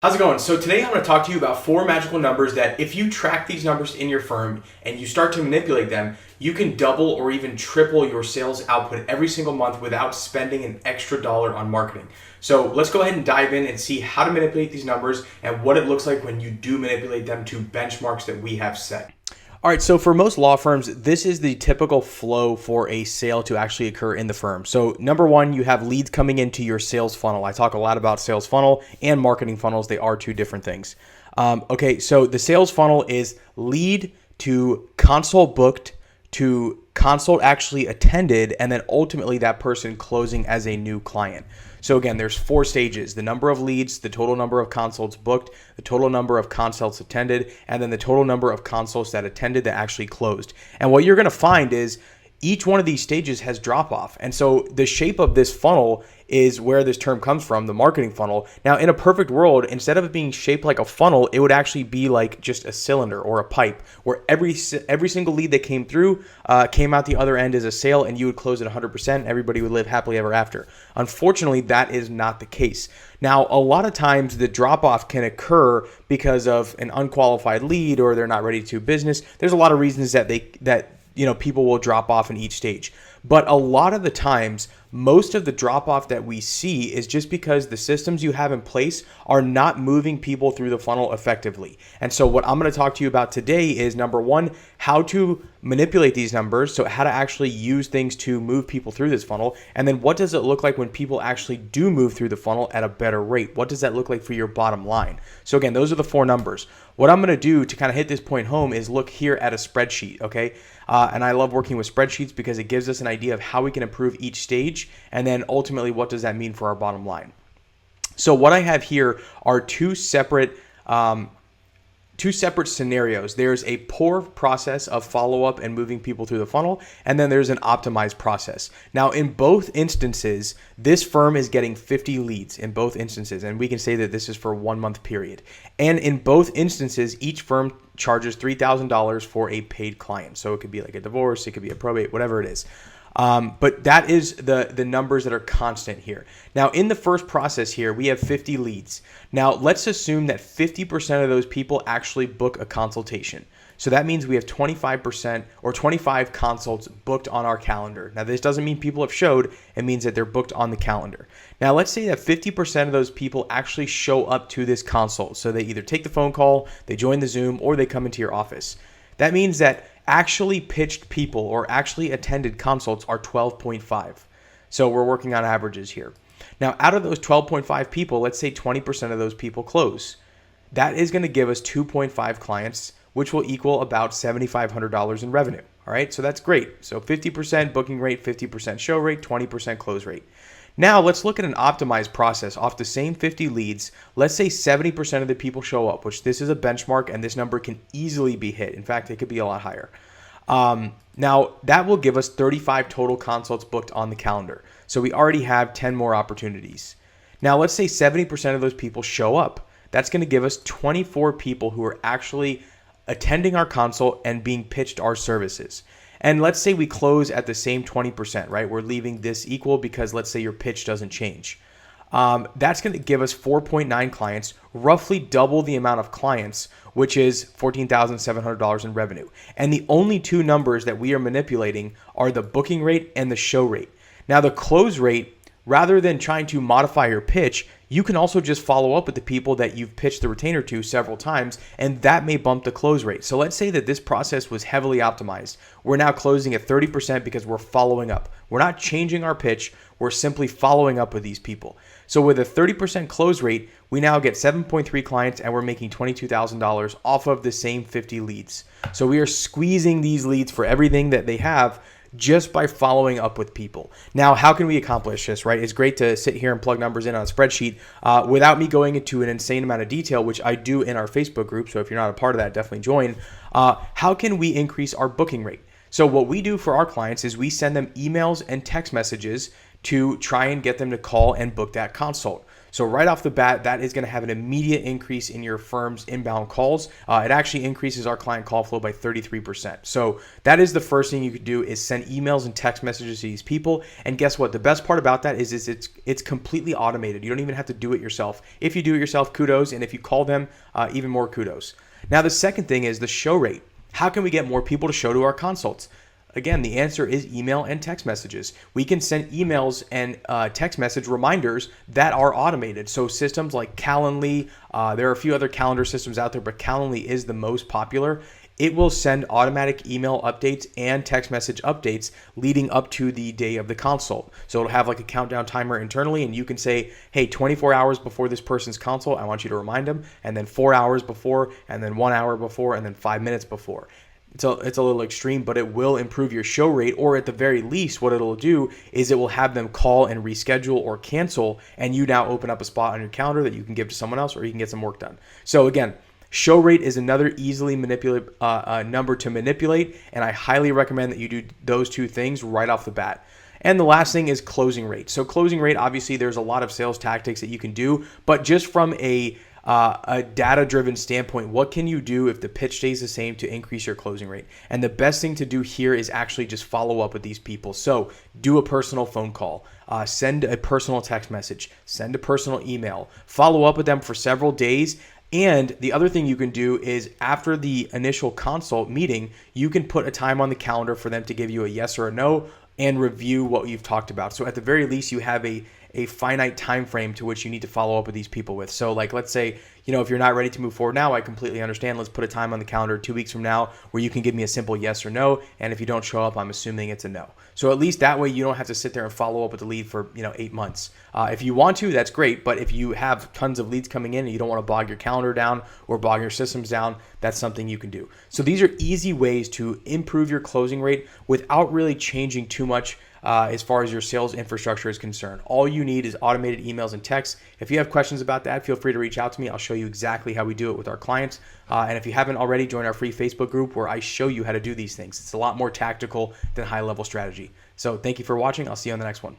How's it going? So today I'm going to talk to you about 4 magical numbers that if you track these numbers in your firm and you start to manipulate them, you can double or even triple your sales output every single month without spending an extra dollar on marketing. So let's go ahead and dive in and see how to manipulate these numbers and what it looks like when you do manipulate them to benchmarks that we have set. All right, so for most law firms, this is the typical flow for a sale to actually occur in the firm. So number one, you have leads coming into your sales funnel. I talk a lot about sales funnel and marketing funnels. They are two different things. Okay, so the sales funnel is lead to consult booked to consult actually attended, and then ultimately that person closing as a new client. So again, there's 4 stages: the number of leads, the total number of consults booked, the total number of consults attended, and then the total number of consults that attended that actually closed. And what you're going to find is each one of these stages has drop off. And so the shape of this funnel is where this term comes from, the marketing funnel. Now, in a perfect world, instead of it being shaped like a funnel, it would actually be like just a cylinder or a pipe where every single lead that came through came out the other end as a sale, and you would close at 100%. Everybody would live happily ever after. Unfortunately, that is not the case. Now, a lot of times the drop off can occur because of an unqualified lead or they're not ready to do business. There's a lot of reasons that people will drop off in each stage. But a lot of the times, most of the drop off that we see is just because the systems you have in place are not moving people through the funnel effectively. And so what I'm going to talk to you about today is, number one, how to manipulate these numbers. So how to actually use things to move people through this funnel. And then what does it look like when people actually do move through the funnel at a better rate? What does that look like for your bottom line? So again, those are the 4 numbers. What I'm going to do to kind of hit this point home is look here at a spreadsheet, okay? And I love working with spreadsheets because it gives us an idea of how we can improve each stage, and then ultimately what does that mean for our bottom line. So what I have here are two separate scenarios. There's a poor process of follow-up and moving people through the funnel, and then there's an optimized process. Now, in both instances, this firm is getting 50 leads in both instances, and we can say that this is for a 1-month period. And in both instances, each firm charges $3,000 for a paid client. So it could be like a divorce, it could be a probate, whatever it is. But that is the numbers that are constant here. Now, in the first process here, we have 50 leads. Now, let's assume that 50% of those people actually book a consultation. So that means we have 25% or 25 consults booked on our calendar. Now, this doesn't mean people have showed. It means that they're booked on the calendar. Now, let's say that 50% of those people actually show up to this consult. So they either take the phone call, they join the Zoom, or they come into your office. That means that actually pitched people or actually attended consults are 12.5. So we're working on averages here. Now, out of those 12.5 people, let's say 20% of those people close. That is going to give us 2.5 clients, which will equal about $7,500 in revenue. All right, so that's great. So 50% booking rate, 50% show rate, 20% close rate. Now let's look at an optimized process. Off the same 50 leads, let's say 70% of the people show up, which this is a benchmark, and this number can easily be hit. In fact, it could be a lot higher. Now that will give us 35 total consults booked on the calendar. So we already have 10 more opportunities. Now let's say 70% of those people show up. That's going to give us 24 people who are actually attending our consult and being pitched our services. And let's say we close at the same 20%, right? We're leaving this equal because let's say your pitch doesn't change. That's going to give us 4.9 clients, roughly double the amount of clients, which is $14,700 in revenue. And the only 2 numbers that we are manipulating are the booking rate and the show rate. Now, the close rate, rather than trying to modify your pitch, you can also just follow up with the people that you've pitched the retainer to several times, and that may bump the close rate. So let's say that this process was heavily optimized. We're now closing at 30% because we're following up. We're not changing our pitch. We're simply following up with these people. So with a 30% close rate, we now get 7.3 clients, and we're making $22,000 off of the same 50 leads. So we are squeezing these leads for everything that they have just by following up with people. Now, how can we accomplish this, right? It's great to sit here and plug numbers in on a spreadsheet without me going into an insane amount of detail, which I do in our Facebook group. So if you're not a part of that, definitely join. How can we increase our booking rate? So what we do for our clients is we send them emails and text messages to try and get them to call and book that consult. So right off the bat, that is going to have an immediate increase in your firm's inbound calls. It actually increases our client call flow by 33%. So that is the first thing you could do, is send emails and text messages to these people. And guess what? The best part about that is it's completely automated. You don't even have to do it yourself. If you do it yourself, kudos. And if you call them, even more kudos. Now, the second thing is the show rate. How can we get more people to show to our consults? Again, the answer is email and text messages. We can send emails and text message reminders that are automated. So systems like Calendly, there are a few other calendar systems out there, but Calendly is the most popular. It will send automatic email updates and text message updates leading up to the day of the consult. So it'll have like a countdown timer internally, and you can say, hey, 24 hours before this person's consult, I want you to remind them, and then 4 hours before, and then 1 hour before, and then 5 minutes before. It's a little extreme, but it will improve your show rate, or at the very least, what it'll do is it will have them call and reschedule or cancel, and you now open up a spot on your calendar that you can give to someone else, or you can get some work done. So again, show rate is another easily manipulate number to manipulate, and I highly recommend that you do those two things right off the bat. And the last thing is closing rate. So closing rate, obviously, there's a lot of sales tactics that you can do, but just from a data-driven standpoint, what can you do if the pitch stays the same to increase your closing rate? And the best thing to do here is actually just follow up with these people. So do a personal phone call, send a personal text message, send a personal email, follow up with them for several days. And the other thing you can do is after the initial consult meeting, you can put a time on the calendar for them to give you a yes or a no and review what you've talked about. So at the very least, you have a finite time frame to which you need to follow up with these people with. So like, let's say, if you're not ready to move forward now, I completely understand. Let's put a time on the calendar 2 weeks from now where you can give me a simple yes or no. And if you don't show up, I'm assuming it's a no. So at least that way you don't have to sit there and follow up with the lead for 8 months. If you want to, that's great. But if you have tons of leads coming in and you don't want to bog your calendar down or bog your systems down, that's something you can do. So these are easy ways to improve your closing rate without really changing too much as far as your sales infrastructure is concerned. All you need is automated emails and texts. If you have questions about that, feel free to reach out to me. I'll show you exactly how we do it with our clients. And if you haven't already, join our free Facebook group where I show you how to do these things. It's a lot more tactical than high-level strategy. So thank you for watching. I'll see you on the next one.